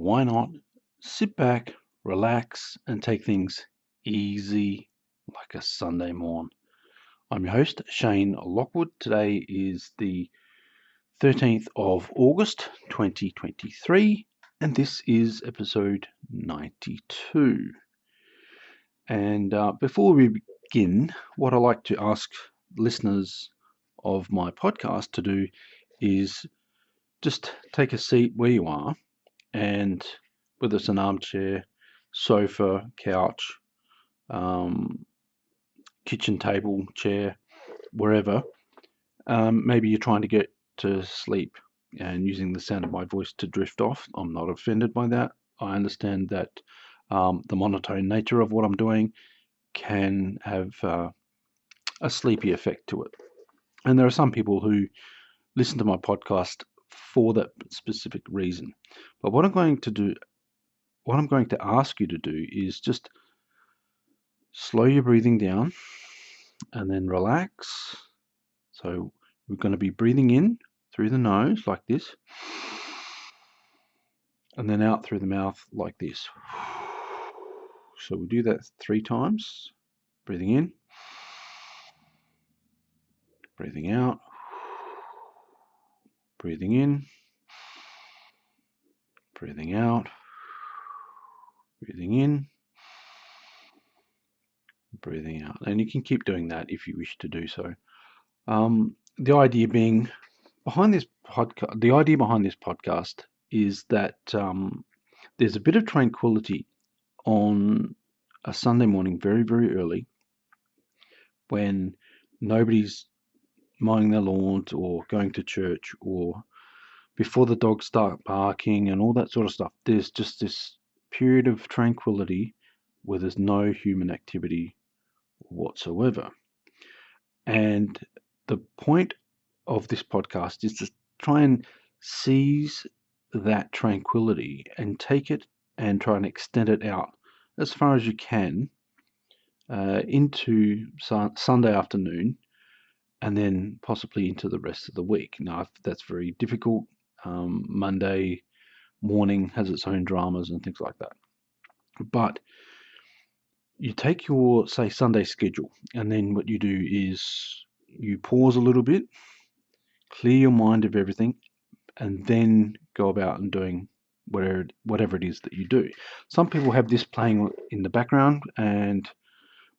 why not sit back, relax, and take things easy like a Sunday morn? I'm your host, Shane Lockwood. Today is the 13th of August 2023, and this is episode 92. And before we begin, what I like to ask listeners of my podcast to do is just take a seat where you are, and whether it's an armchair, sofa, couch, kitchen table, chair, wherever, maybe you're trying to get to sleep and using the sound of my voice to drift off. I'm not offended by that. I understand that the monotone nature of what I'm doing can have a sleepy effect to it. And there are some people who listen to my podcast for that specific reason. But what I'm going to ask you to do is just slow your breathing down and then relax. So we're going to be breathing in through the nose like this, and then out through the mouth like this. So we'll do that 3 times. Breathing in, breathing out, breathing in, breathing out, breathing in, breathing out. And you can keep doing that if you wish to do so. The idea behind this podcast is that there's a bit of tranquility on a Sunday morning, very, very early, when nobody's mowing their lawns or going to church, or before the dogs start barking and all that sort of stuff. There's just this period of tranquility where there's no human activity whatsoever. And the point of this podcast is to try and seize that tranquility and take it and try and extend it out as far as you can into Sunday afternoon, and then possibly into the rest of the week. Now, that's very difficult. Monday morning has its own dramas and things like that. But you take your, say, Sunday schedule, and then what you do is you pause a little bit, clear your mind of everything, and then go about and doing whatever it is that you do. Some people have this playing in the background, and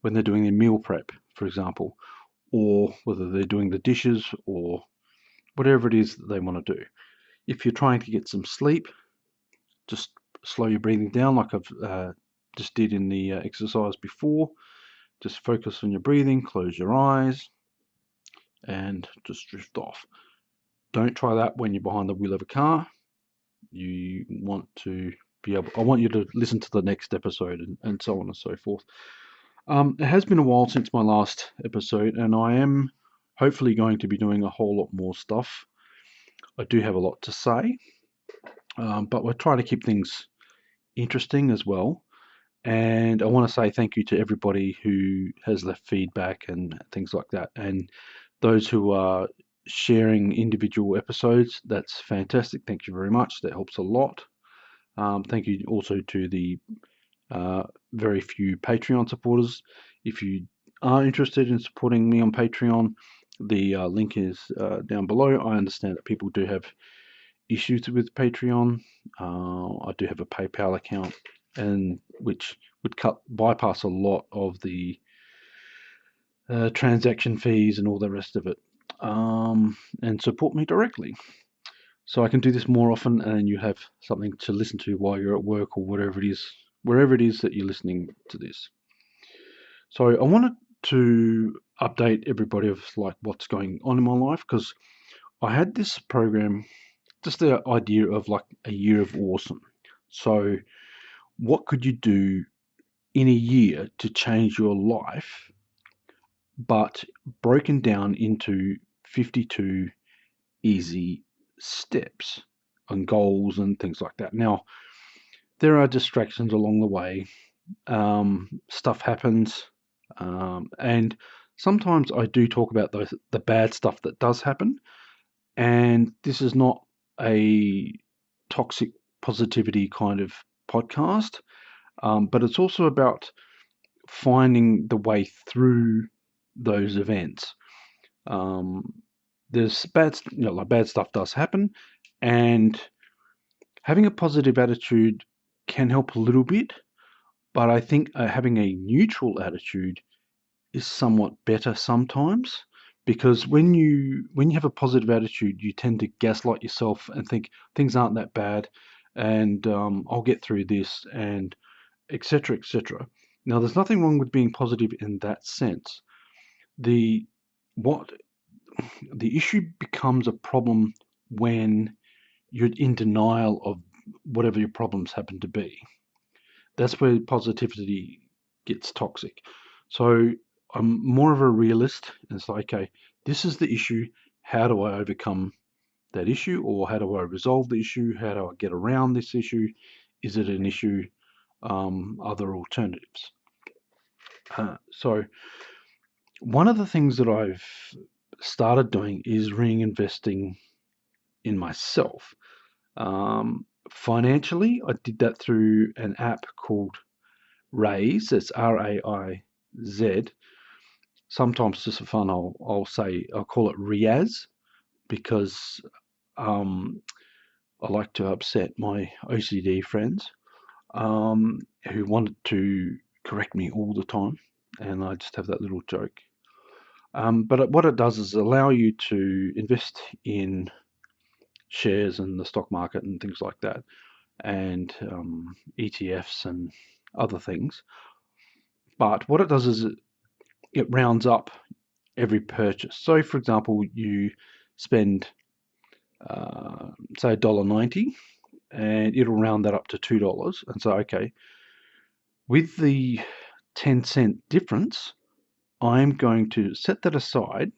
when they're doing their meal prep, for example, or whether they're doing the dishes or whatever it is that they want to do. If you're trying to get some sleep, just slow your breathing down like I've just did in the exercise before. Just focus on your breathing, close your eyes, and just drift off. Don't try that when you're behind the wheel of a car. You want to be able, I want you to listen to the next episode and so on and so forth. It has been a while since my last episode, and I am hopefully going to be doing a whole lot more stuff. I do have a lot to say, but we're trying to keep things interesting as well. And I want to say thank you to everybody who has left feedback and things like that. And those who are sharing individual episodes, that's fantastic. Thank you very much. That helps a lot. Thank you also to the very few Patreon supporters. If you are interested in supporting me on Patreon, the link is down below. I understand that people do have issues with Patreon. I do have a PayPal account, and which would bypass a lot of the transaction fees and all the rest of it, and support me directly. So I can do this more often, and you have something to listen to while you're at work or wherever it is that you're listening to this. So I wanted to update everybody of like what's going on in my life, because I had this program, just the idea of like a year of awesome. So what could you do in a year to change your life, but broken down into 52 easy steps and goals and things like that. Now, there are distractions along the way. Stuff happens, and sometimes I do talk about the bad stuff that does happen. And this is not a toxic positivity kind of podcast, but it's also about finding the way through those events. There's like bad stuff does happen, and having a positive attitude can help a little bit, but I think having a neutral attitude is somewhat better sometimes, because when you have a positive attitude, you tend to gaslight yourself and think things aren't that bad, and I'll get through this, and etc. etc. Now, there's nothing wrong with being positive in that sense. The what the issue becomes a problem when you're in denial of whatever your problems happen to be. That's where positivity gets toxic. So I'm more of a realist, and it's like, okay, this is the issue. How do I overcome that issue, or how do I resolve the issue? How do I get around this issue? Is it an issue? Other alternatives. So one of the things that I've started doing is reinvesting in myself. Financially, I did that through an app called Raise. It's RAIZ. Sometimes just for fun, I'll call it Riaz, because um, I like to upset my OCD friends, who wanted to correct me all the time, and I just have that little joke. But what it does is allow you to invest in shares in the stock market and things like that, and ETFs and other things. But what it does is it rounds up every purchase. So, for example, you spend say $1.90, and it'll round that up to $2. And so, okay, with the 10-cent difference, I'm going to set that aside.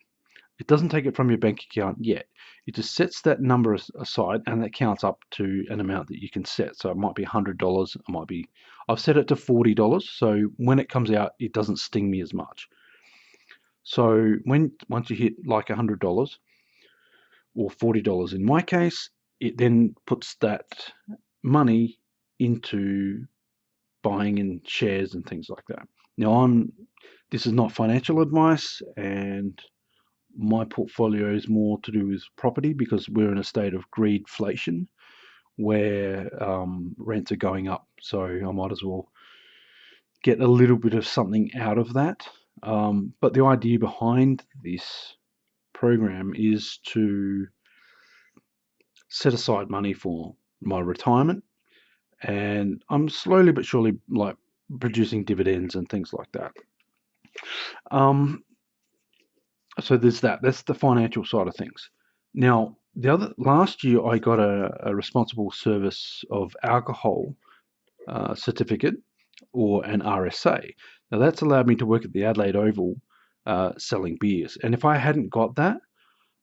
It doesn't take it from your bank account yet. It just sets that number aside, and that counts up to an amount that you can set. So it might be $100. I've set it to $40. So when it comes out, it doesn't sting me as much. So once you hit like $100 or $40 in my case, it then puts that money into buying in shares and things like that. Now, this is not financial advice, and my portfolio is more to do with property, because we're in a state of greedflation where rents are going up. So I might as well get a little bit of something out of that. But the idea behind this program is to set aside money for my retirement, and I'm slowly but surely like producing dividends and things like that. So there's that. That's the financial side of things. Now, last year I got a responsible service of alcohol certificate, or an RSA. Now that's allowed me to work at the Adelaide Oval selling beers. And if I hadn't got that,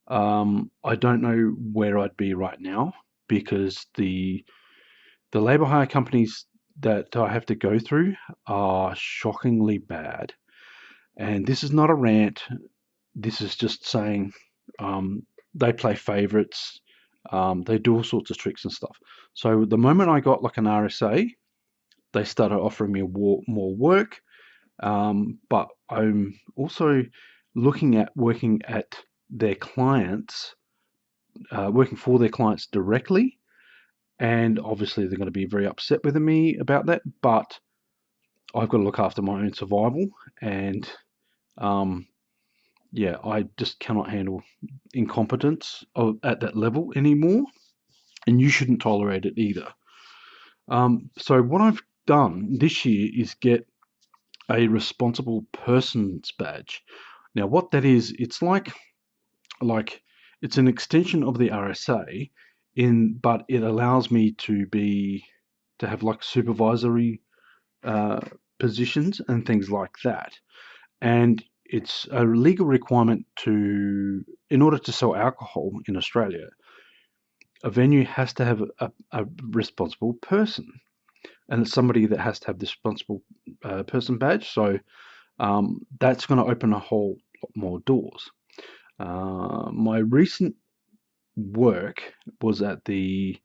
I don't know where I'd be right now, because the labour hire companies that I have to go through are shockingly bad. And this is not a rant. This is just saying they play favourites. They do all sorts of tricks and stuff. So the moment I got like an RSA, they started offering me more work. But I'm also looking at working at their clients, working for their clients directly. And obviously they're going to be very upset with me about that. But I've got to look after my own survival. And yeah, I just cannot handle incompetence at that level anymore, and you shouldn't tolerate it either. So what I've done this year is get a responsible person's badge. Now, what that is, it's like it's an extension of the RSA, but it allows me to have like supervisory positions and things like that. And it's a legal requirement in order to sell alcohol in Australia, a venue has to have a responsible person, and it's somebody that has to have the responsible person badge. So that's going to open a whole lot more doors. My recent work was at the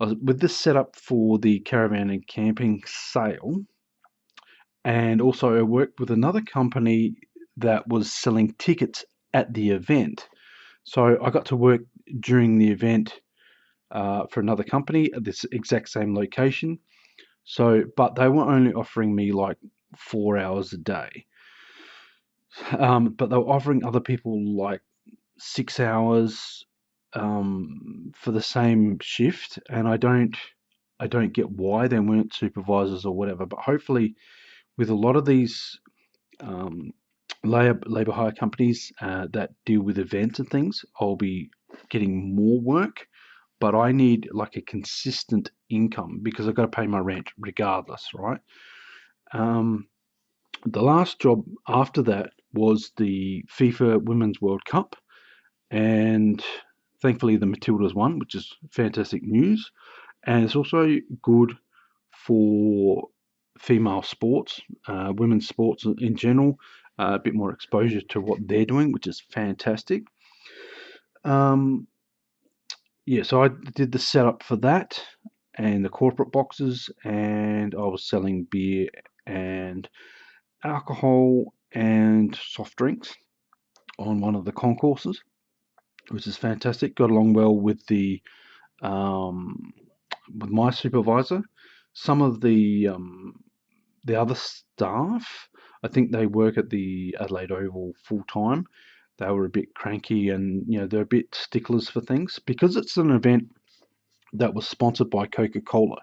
I was with this setup for the caravan and camping sale, and also I worked with another company that was selling tickets at the event. So I got to work during the event for another company at this exact same location. So, but they were only offering me like 4 hours a day. But they were offering other people like 6 hours for the same shift, and I don't get why they weren't supervisors or whatever. But hopefully, with a lot of these um, labor hire companies that deal with events and things, I'll be getting more work. But I need like a consistent income because I've got to pay my rent regardless, right? Um, the last job after that was the FIFA Women's World Cup, and thankfully the Matildas won, which is fantastic news. And it's also good for female sports, women's sports in general, a bit more exposure to what they're doing, which is fantastic. Um, yeah, so I did the setup for that and the corporate boxes, and I was selling beer and alcohol and soft drinks on one of the concourses, which is fantastic. Got along well um, with my supervisor. Some of the other staff, I think they work at the Adelaide Oval full time. They were a bit cranky, and they're a bit sticklers for things because it's an event that was sponsored by Coca-Cola.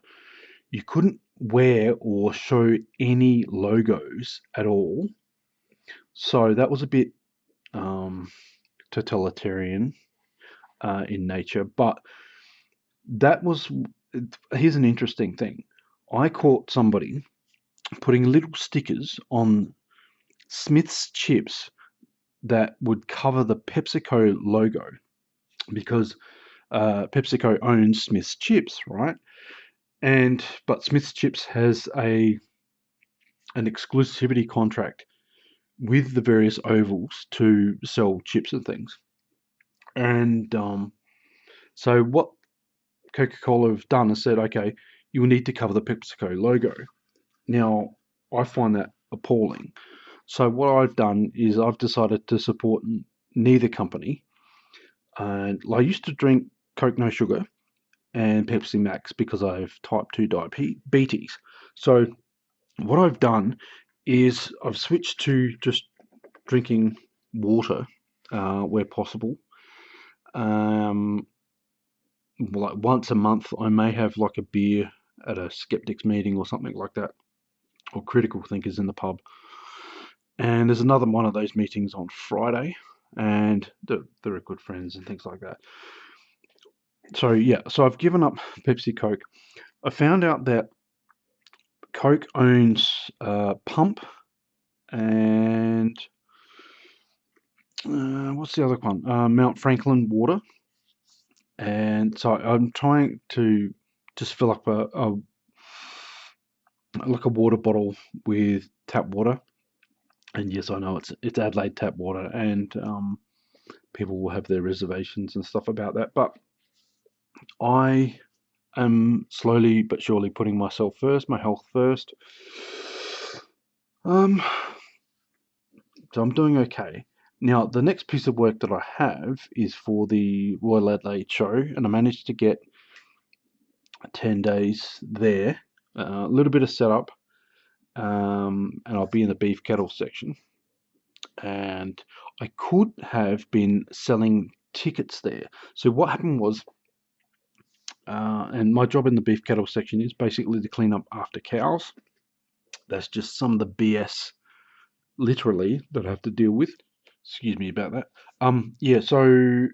You couldn't wear or show any logos at all, so that was a bit um, totalitarian in nature. But that was here's an interesting thing. I caught somebody putting little stickers on Smith's chips that would cover the PepsiCo logo because PepsiCo owns Smith's chips, right? But Smith's chips has an exclusivity contract with the various ovals to sell chips and things. And so what Coca-Cola have done is said, okay, you will need to cover the PepsiCo logo. Now, I find that appalling. So what I've done is I've decided to support neither company. And I used to drink Coke No Sugar and Pepsi Max because I have type 2 diabetes. So what I've done is I've switched to just drinking water where possible. Like once a month, I may have like a beer at a skeptics meeting or something like that, or critical thinkers in the pub. And there's another one of those meetings on Friday, and they're good friends and things like that. So yeah, so I've given up Pepsi Coke. I found out that Coke owns Pump and what's the other one? Mount Franklin Water. And so I'm trying to just fill up a like a water bottle with tap water. And yes, I know it's Adelaide tap water, and people will have their reservations and stuff about that. But I am slowly but surely putting myself first, my health first. Um, so I'm doing okay. Now, the next piece of work that I have is for the Royal Adelaide show, and I managed to get 10 days there, a little bit of setup, and I'll be in the beef cattle section. And I could have been selling tickets there. So what happened was, and my job in the beef cattle section is basically to clean up after cows. That's just some of the BS, literally, that I have to deal with. Excuse me about that. Yeah, so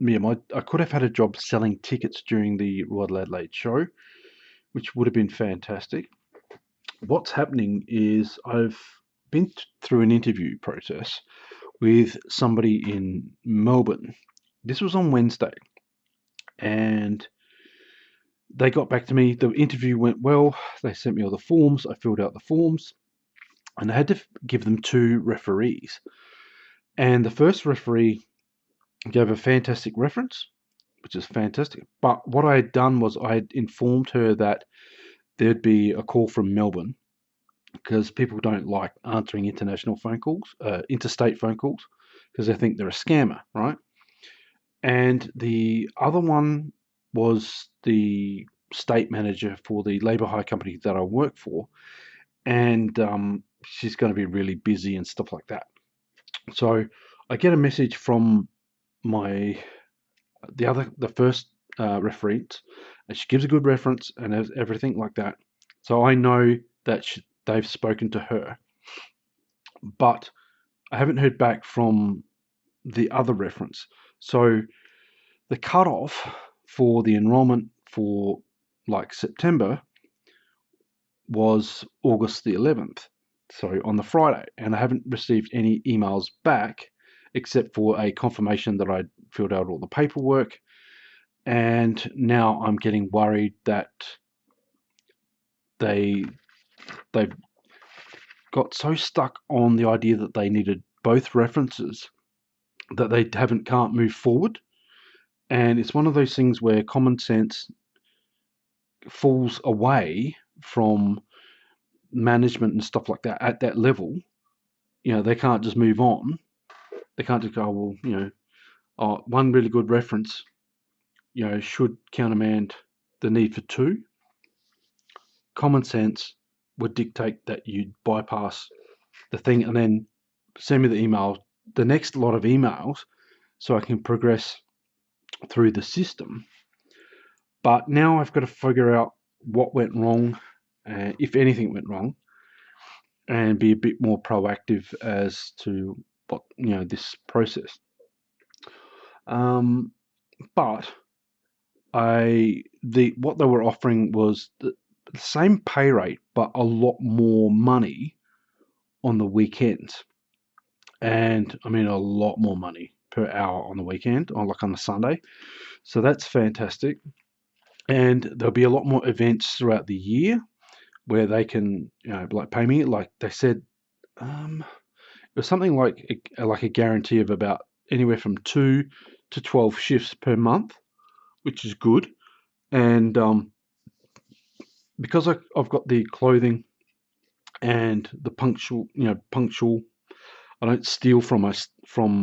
yeah, I could have had a job selling tickets during the Royal Adelaide show, which would have been fantastic. What's happening is I've been through an interview process with somebody in Melbourne. This was on Wednesday, and they got back to me. The interview went well. They sent me all the forms. I filled out the forms, and I had to give them two referees. And the first referee gave a fantastic reference, which is fantastic. But what I had done was I had informed her that there'd be a call from Melbourne because people don't like answering international phone calls, interstate phone calls, because they think they're a scammer, right? And the other one was the state manager for the labour hire company that I work for, and she's going to be really busy and stuff like that. So I get a message from my the first reference, and she gives a good reference and everything like that. So I know that they've spoken to her, but I haven't heard back from the other reference. So the cutoff for the enrollment for like September was August the 11th, so on the Friday, and I haven't received any emails back except for a confirmation that I'd filled out all the paperwork. And now I'm getting worried that they've got so stuck on the idea that they needed both references that they can't move forward. And it's one of those things where common sense falls away from management and stuff like that at that level. They can't just move on. They can't just go, well, one really good reference, should countermand the need for two. Common sense would dictate that you'd bypass the thing and then send me the next lot of emails, so I can progress through the system. But now I've got to figure out what went wrong, if anything went wrong, and be a bit more proactive as to what this process. But what they were offering was the same pay rate, but a lot more money on the weekends, and I mean a lot more money per hour on the weekend, or like on a Sunday. So that's fantastic. And there'll be a lot more events throughout the year where they can, like pay me. Like they said, it was something like a guarantee of about anywhere from 2 to 12 shifts per month, which is good. And because I've got the clothing and the punctual, I don't steal from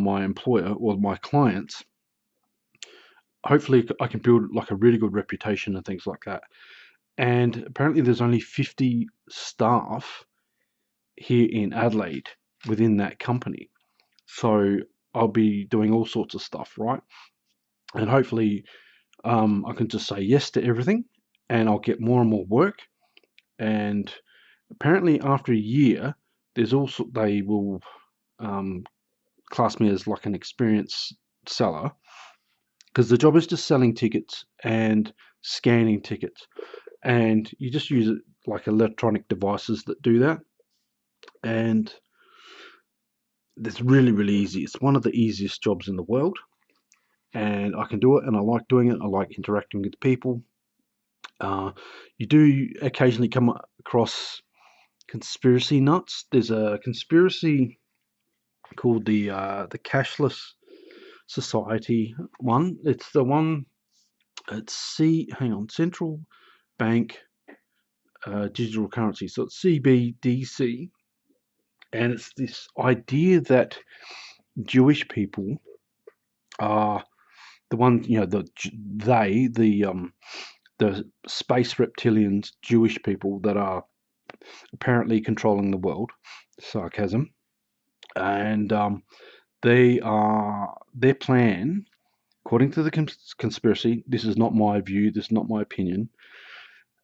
my employer or my clients. Hopefully, I can build like a really good reputation and things like that. And apparently, there's only 50 staff here in Adelaide within that company. So I'll be doing all sorts of stuff, right? And hopefully, I can just say yes to everything, and I'll get more and more work. And apparently, after a year, they will class me as like an experienced seller, because the job is just selling tickets and scanning tickets, and you just use it like electronic devices that do that. And it's really, really easy. It's one of the easiest jobs in the world, and I can do it, and I like doing it. I like interacting with people. You do occasionally come across conspiracy nuts. There's a conspiracy called the Cashless Society one. It's the one at Central Bank Digital Currency. So it's CBDC, and it's this idea that Jewish people are the ones, the space reptilians, Jewish people that are apparently controlling the world. Sarcasm. And their plan, according to the conspiracy. This is not my view. This is not my opinion.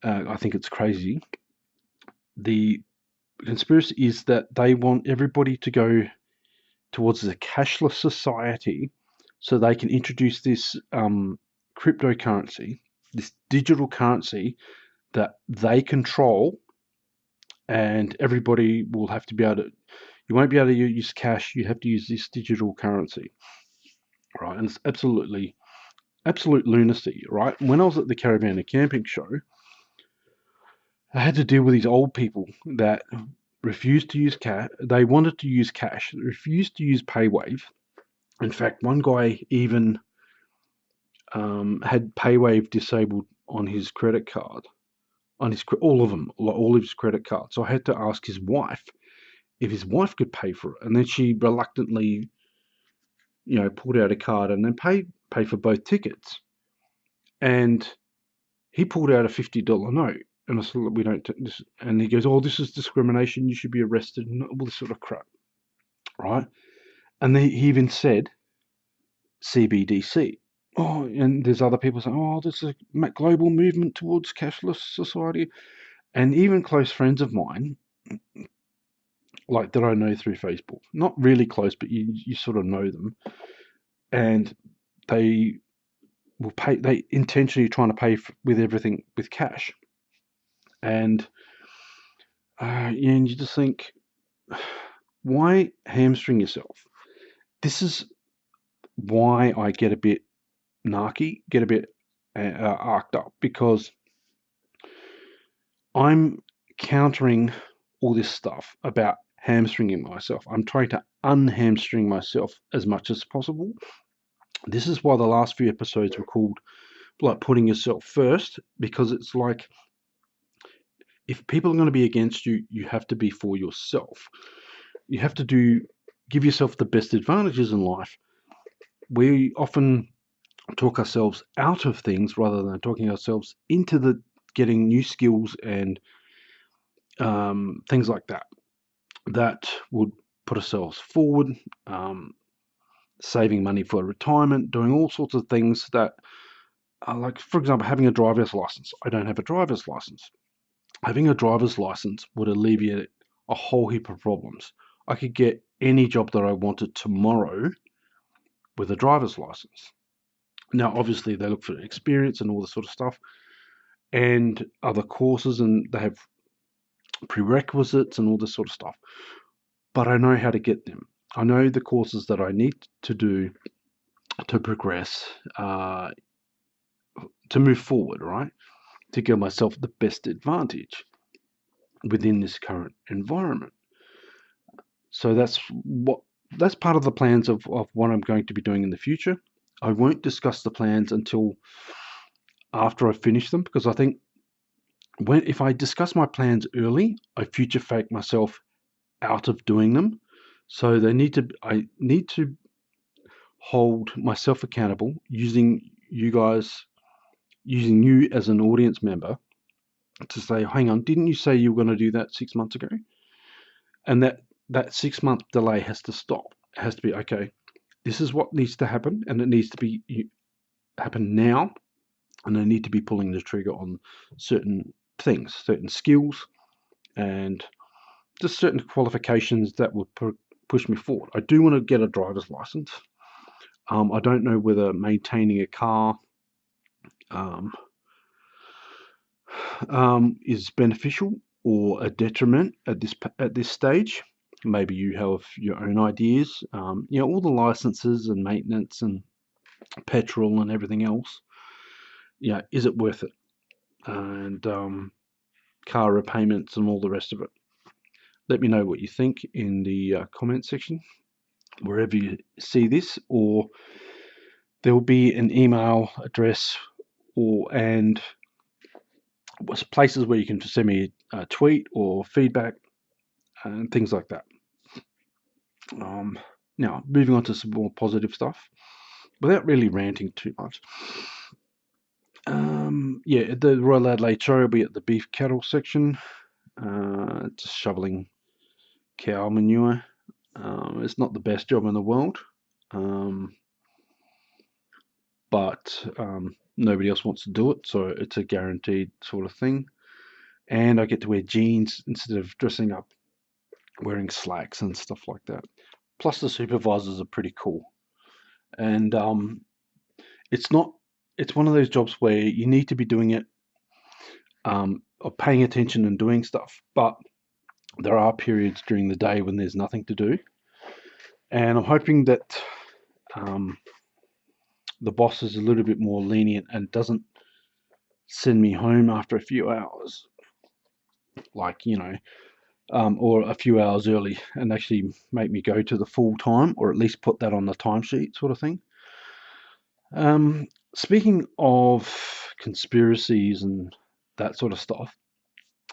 I think it's crazy. The conspiracy is that they want everybody to go towards a cashless society, so they can introduce this cryptocurrency, this digital currency that they control, and everybody will have to be able to. You won't be able to use cash. You have to use this digital currency, right? And it's absolute lunacy, right? When I was at the Caravan and Camping show, I had to deal with these old people that refused to use cash. They wanted to use cash, refused to use PayWave. In fact, one guy even had PayWave disabled on his credit card, on his all of them, all of his credit cards. So I had to ask his wife if his wife could pay for it, and then she reluctantly, pulled out a card and then pay for both tickets. And he pulled out a $50 note, and I said, "Look, we don't." This, and he goes, "Oh, this is discrimination. You should be arrested," and all this sort of crap, right? And he even said CBDC. Oh, and there's other people saying, "Oh, this is a global movement towards cashless society," and even close friends of mine, like that I know through Facebook, not really close, but you sort of know them, and they will pay. They intentionally trying to pay with everything with cash, and and you just think, why hamstring yourself? This is why I get a bit narky, get a bit arced up, because I'm countering all this stuff about hamstringing myself. I'm trying to unhamstring myself as much as possible. This is why the last few episodes were called like putting yourself first, because it's like, if people are going to be against you, you have to be for yourself. You have to give yourself the best advantages in life. We often talk ourselves out of things rather than talking ourselves into the getting new skills and things like that would put ourselves forward, saving money for retirement, doing all sorts of things that are, like, for example, having a driver's license. I don't have a driver's license. Having a driver's license would alleviate a whole heap of problems. I could get any job that I wanted tomorrow with a driver's license. Now, obviously, they look for experience and all this sort of stuff, and other courses, and they have prerequisites and all this sort of stuff. But I know how to get them. I know the courses that I need to do to progress, to move forward, right? To give myself the best advantage within this current environment. So that's part of the plans of what I'm going to be doing in the future. I won't discuss the plans until after I finish them, because I think if I discuss my plans early, I future fake myself out of doing them. So I need to hold myself accountable using you guys, using you as an audience member to say, hang on, didn't you say you were going to do that 6 months ago? And that 6 month delay has to stop. It has to be, okay, this is what needs to happen, and it needs to be happen now, and I need to be pulling the trigger on certain things, certain skills, and just certain qualifications that would push me forward. I do want to get a driver's license. I don't know whether maintaining a car is beneficial or a detriment at this stage. Maybe you have your own ideas. All the licenses and maintenance and petrol and everything else. Is it worth it? And car repayments and all the rest of it. Let me know what you think in the comment section, wherever you see this, or there will be an email address and places where you can send me a tweet or feedback and things like that. Now, moving on to some more positive stuff, without really ranting too much. The Royal Adelaide Show will be at the beef cattle section, just shoveling cow manure. It's not the best job in the world, but nobody else wants to do it, so it's a guaranteed sort of thing. And I get to wear jeans instead of dressing up, wearing slacks and stuff like that. Plus, the supervisors are pretty cool, and it's one of those jobs where you need to be doing it, or paying attention and doing stuff, but there are periods during the day when there's nothing to do, and I'm hoping that the boss is a little bit more lenient and doesn't send me home after a few hours, like, or a few hours early, and actually make me go to the full time, or at least put that on the timesheet sort of thing. Speaking of conspiracies and that sort of stuff,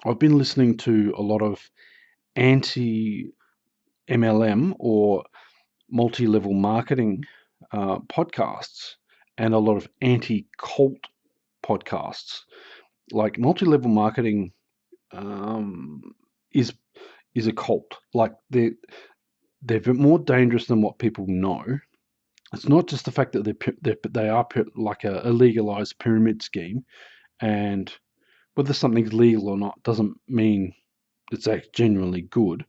I've been listening to a lot of anti MLM or multi level marketing podcasts and a lot of anti cult podcasts. Like multi level marketing um, is is a cult. Like they're more dangerous than what people know. It's not just the fact that they are like a legalized pyramid scheme, and whether something's legal or not doesn't mean it's actually genuinely good.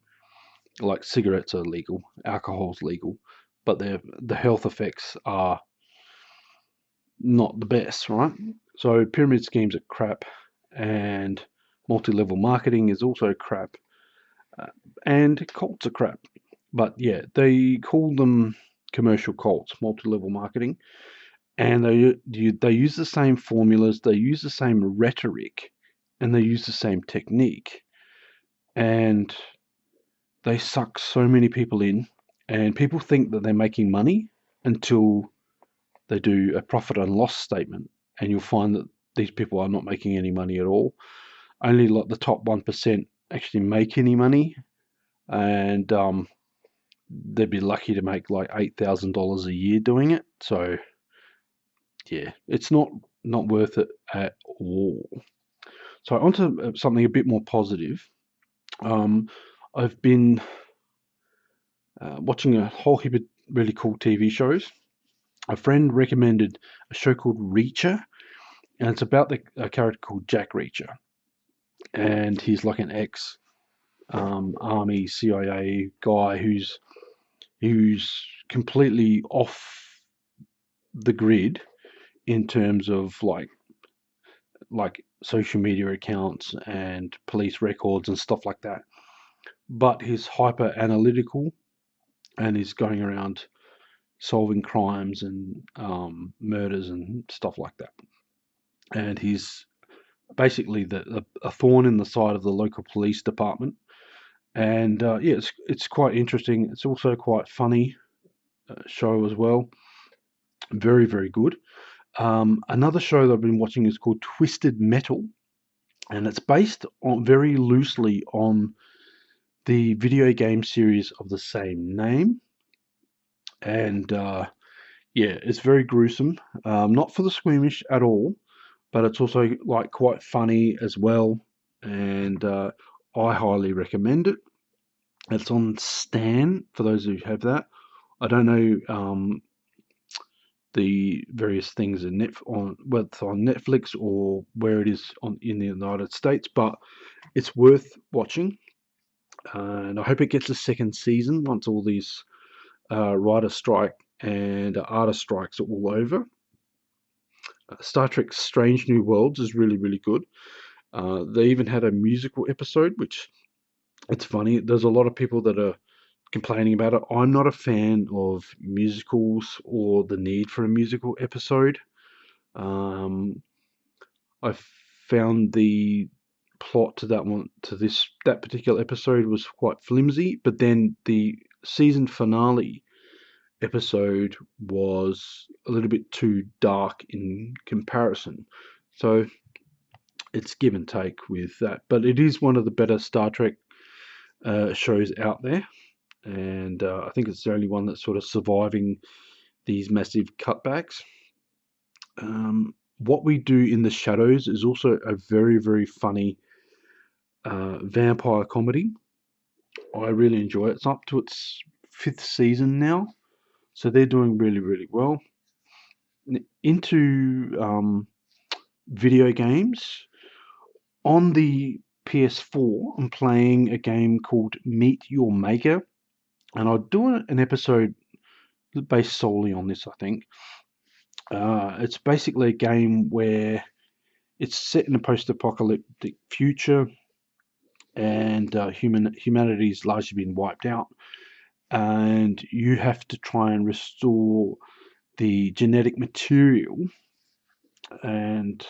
Like cigarettes are legal, alcohol's legal, but the health effects are not the best, right? So pyramid schemes are crap, and multi-level marketing is also crap, uh, and cults are crap. But yeah, they call them commercial cults, multi-level marketing, and they use the same formulas, they use the same rhetoric, and they use the same technique, and they suck so many people in, and people think that they're making money until they do a profit and loss statement, and you'll find that these people are not making any money at all. Only like the top 1% actually make any money, and they'd be lucky to make like $8,000 a year doing it. So yeah, it's not worth it at all. So onto something a bit more positive. Um, I've been watching a whole heap of really cool TV shows. A friend recommended a show called Reacher, and it's about a character called Jack Reacher, and he's like an ex army CIA guy who's completely off the grid in terms of like social media accounts and police records and stuff like that. But he's hyper analytical and he's going around solving crimes and murders and stuff like that. And he's basically a thorn in the side of the local police department. And yeah, it's quite interesting. It's also quite funny show as well. Very very good. Another show that I've been watching is called Twisted Metal, and it's based on very loosely on the video game series of the same name. And yeah, it's very gruesome. Not for the squeamish at all, but it's also like quite funny as well. And I highly recommend it. It's on Stan for those who have that. I don't know the various things in whether it's on Netflix or where it is in the United States, but it's worth watching. And I hope it gets a second season once all these writer strike and artist strikes are all over. Star Trek Strange New Worlds is really, really good. They even had a musical episode, which it's funny. There's a lot of people that are complaining about it. I'm not a fan of musicals or the need for a musical episode. Um, I found the plot to that particular episode was quite flimsy, but then the season finale episode was a little bit too dark in comparison. So it's give and take with that, but it is one of the better Star Trek shows out there, and I think it's the only one that's sort of surviving these massive cutbacks. What We Do in the Shadows is also a very, very funny vampire comedy. I really enjoy it. It's up to its fifth season now, so they're doing really, really well. Into video games. On the PS4, I'm playing a game called Meet Your Maker, and I'll do an episode based solely on this, I think. It's basically a game where it's set in a post-apocalyptic future, and humanity's largely been wiped out, and you have to try and restore the genetic material. And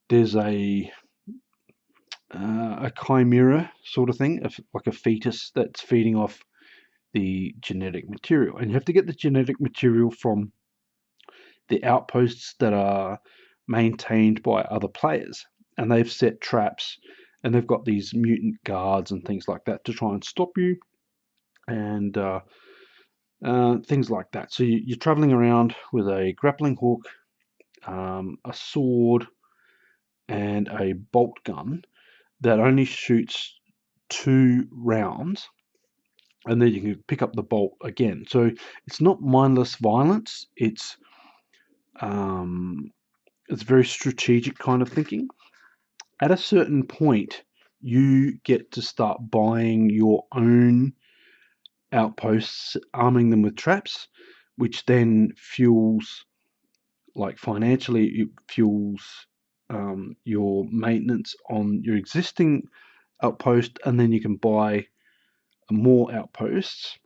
there's a chimera sort of thing, like a fetus that's feeding off the genetic material, and you have to get the genetic material from the outposts that are maintained by other players, and they've set traps, and they've got these mutant guards and things like that to try and stop you, and things like that. So you're traveling around with a grappling hook, a sword, and a bolt gun that only shoots 2 rounds, and then you can pick up the bolt again. So it's not mindless violence. It's very strategic kind of thinking. At a certain point, you get to start buying your own outposts, arming them with traps, which then fuels, like financially, it fuels your maintenance on your existing outpost, and then you can buy more outposts,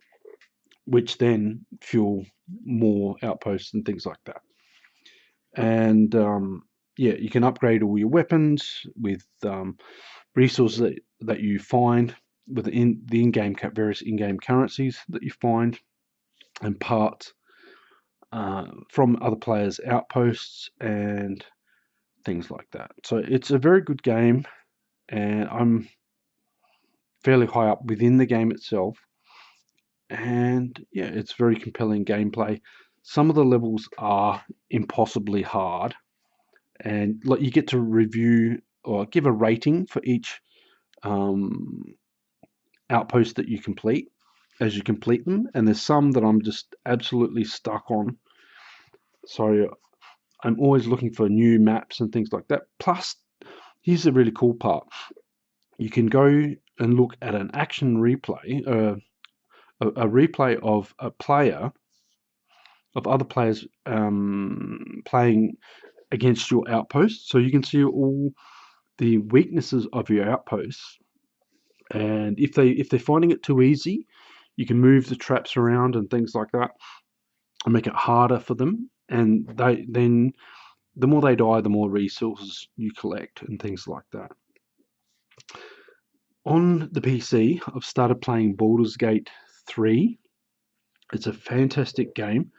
which then fuel more outposts and things like that. And yeah, you can upgrade all your weapons with resources that you find within the in-game various in-game currencies that you find, and parts from other players' outposts and things like that. So it's a very good game, and I'm fairly high up within the game itself. And yeah, it's very compelling gameplay. Some of the levels are impossibly hard, and like you get to review or give a rating for each um, outpost that you complete as you complete them. And there's some that I'm just absolutely stuck on. So I'm always looking for new maps and things like that. Plus, here's the really cool part: you can go and look at an action replay, a replay of a player, of other players playing against your outpost. So you can see all the weaknesses of your outposts, and if they're finding it too easy, you can move the traps around and things like that, and make it harder for them. And then the more they die, the more resources you collect and things like that. On the PC, I've started playing Baldur's Gate 3. It's a fantastic game.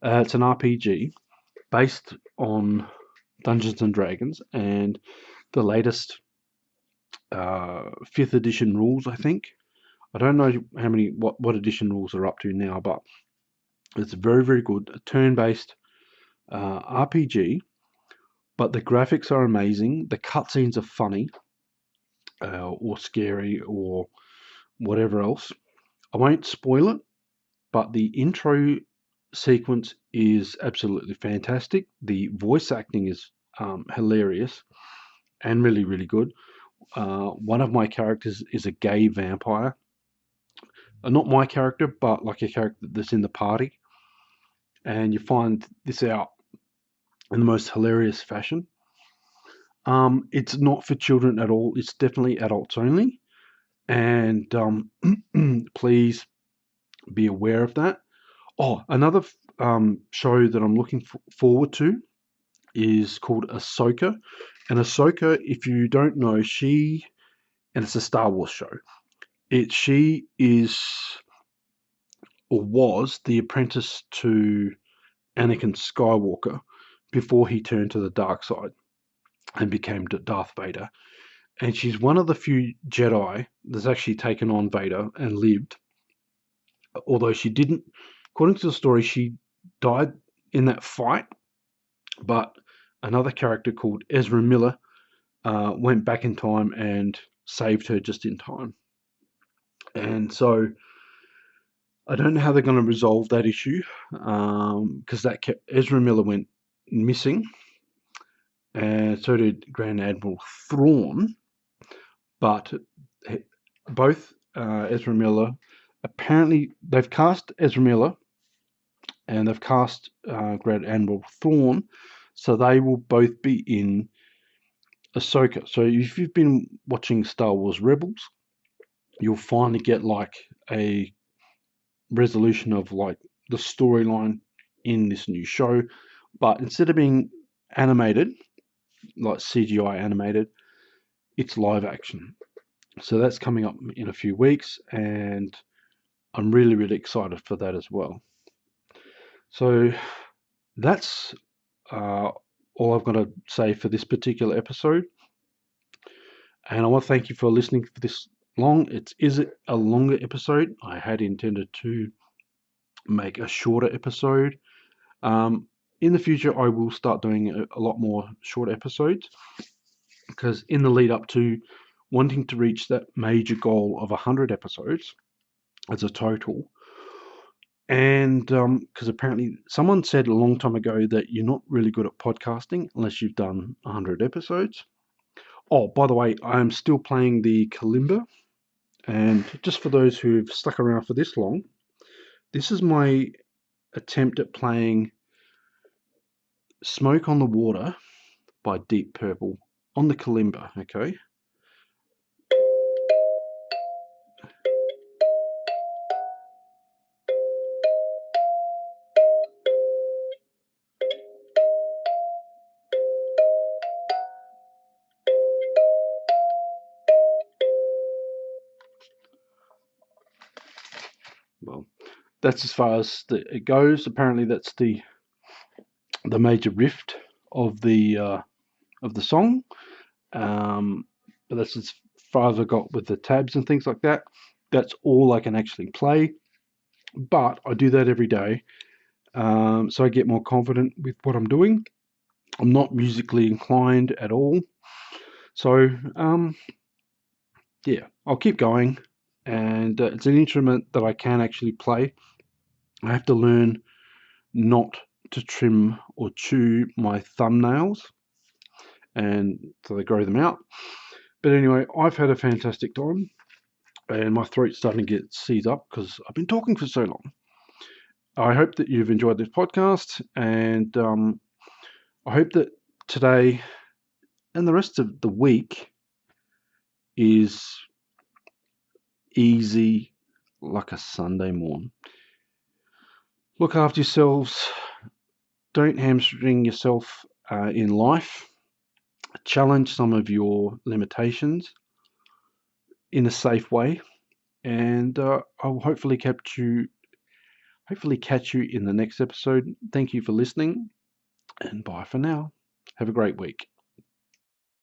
It's an RPG based on Dungeons and Dragons and the latest 5th edition rules, I think. I don't know what edition rules are up to now, but it's very, very good. A turn-based RPG, but the graphics are amazing. The cutscenes are funny, or scary, or whatever else. I won't spoil it, but the intro sequence is absolutely fantastic. The voice acting is hilarious and really, really good. One of my characters is a gay vampire. Not my character, but like a character that's in the party. And you find this out in the most hilarious fashion. It's not for children at all. It's definitely adults only. And please be aware of that. Oh, another show that I'm looking forward to is called Ahsoka. And Ahsoka, if you don't know, and it's a Star Wars show. She is or was the apprentice to Anakin Skywalker before he turned to the dark side and became Darth Vader. And she's one of the few Jedi that's actually taken on Vader and lived. Although she didn't, according to the story, she died in that fight. But another character called Ezra Miller went back in time and saved her just in time. And so I don't know how they're going to resolve that issue, because Ezra Miller went missing, and so did Grand Admiral Thrawn. But both Ezra Miller, apparently they've cast Ezra Miller and they've cast Grand Admiral Thrawn, so they will both be in Ahsoka. So if you've been watching Star Wars Rebels, you'll finally get like a resolution of like the storyline in this new show. But instead of being animated, like CGI animated, it's live action. So that's coming up in a few weeks, and I'm really, really excited for that as well. So that's all I've got to say for this particular episode. And I want to thank you for listening for this long. It is a longer episode. I had intended to make a shorter episode. Um, in the future, I will start doing a lot more short episodes because in the lead up to wanting to reach that major goal of 100 episodes as a total, and because apparently someone said a long time ago that you're not really good at podcasting unless you've done 100 episodes. Oh, by the way, I'm still playing the kalimba, and just for those who've stuck around for this long, this is my attempt at playing Smoke on the Water by Deep Purple on the kalimba, okay? Well, that's as far as it goes. Apparently, that's the major riff of the song. But that's as far as I got with the tabs and things like that. That's all I can actually play. But I do that every day, so I get more confident with what I'm doing. I'm not musically inclined at all, so yeah, I'll keep going. And it's an instrument that I can actually play. I have to learn not to trim or chew my thumbnails, and so they grow them out. But anyway, I've had a fantastic time, and my throat's starting to get seized up because I've been talking for so long. I hope that you've enjoyed this podcast, and I hope that today and the rest of the week is easy like a Sunday morn. Look after yourselves. Don't hamstring yourself in life. Challenge some of your limitations in a safe way, and I'll hopefully catch you in the next episode. Thank you for listening, and bye for now. Have a great week.